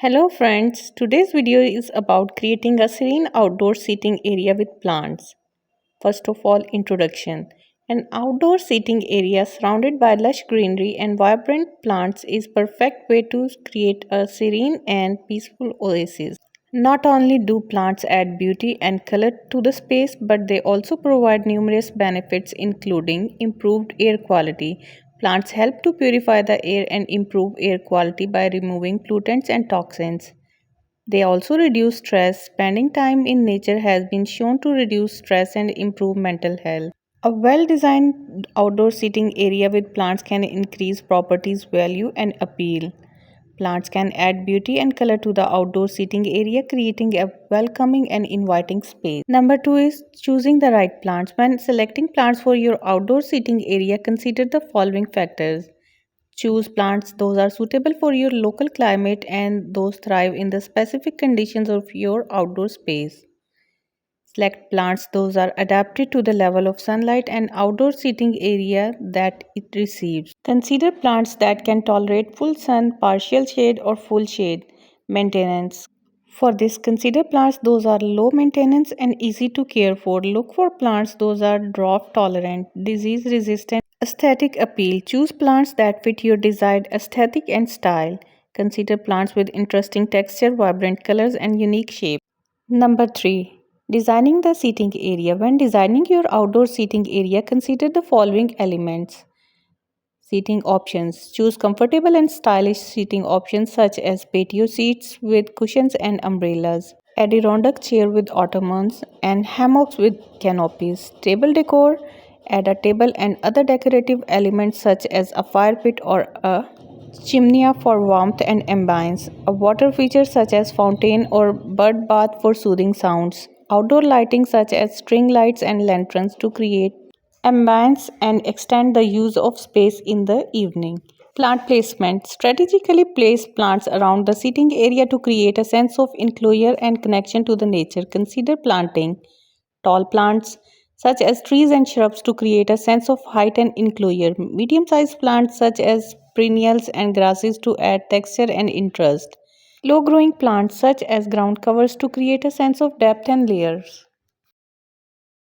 Hello friends, today's video is about creating a serene outdoor seating area with plants. First of all, introduction. An outdoor seating area surrounded by lush greenery and vibrant plants is perfect way to create a serene and peaceful oasis. Not only do plants add beauty and color to the space, but they also provide numerous benefits including improved air quality. Plants help to purify the air and improve air quality by removing pollutants and toxins. They also reduce stress. Spending time in nature has been shown to reduce stress and improve mental health. A well designed outdoor seating area with plants can increase property's value and appeal. Plants can add beauty and color to the outdoor seating area, creating a welcoming and inviting space. Number two is choosing the right plants. When selecting plants for your outdoor seating area, consider the following factors. Choose plants those are suitable for your local climate and those thrive in the specific conditions of your outdoor space. Select plants those are adapted to the level of sunlight and outdoor seating area that it receives. Consider plants that can tolerate full sun, partial shade, or full shade. Maintenance. For this, consider plants those are low maintenance and easy to care for. Look for plants those are drought tolerant, disease resistant. Aesthetic appeal. Choose plants that fit your desired aesthetic and style. Consider plants with interesting texture, vibrant colors, and unique shape. Number 3. Designing the seating area. When designing your outdoor seating area, consider the following elements. Seating options. Choose comfortable and stylish seating options such as patio seats with cushions and umbrellas, Adirondack chair with ottomans, and hammocks with canopies. Table decor. Add a table and other decorative elements such as a fire pit or a chimney for warmth and ambience. A water feature such as fountain or bird bath for soothing sounds. Outdoor lighting such as string lights and lanterns to create ambience and extend the use of space in the evening. Plant placement. Strategically place plants around the seating area to create a sense of enclosure and connection to the nature. Consider planting tall plants such as trees and shrubs to create a sense of height and enclosure. Medium-sized plants such as perennials and grasses to add texture and interest. Low-growing plants such as ground covers to create a sense of depth and layers.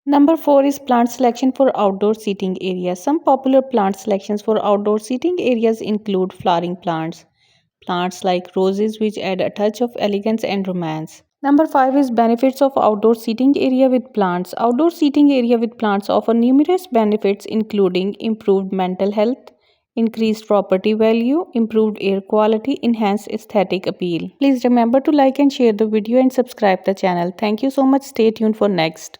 Number 4 is plant selection for outdoor seating areas. Some popular plant selections for outdoor seating areas include flowering plants. Plants like roses which add a touch of elegance and romance. Number 5 is benefits of outdoor seating area with plants. Outdoor seating area with plants offer numerous benefits including improved mental health, increased property value, improved air quality, enhanced aesthetic appeal. Please remember to like and share the video and subscribe the channel. Thank you so much. Stay tuned for next.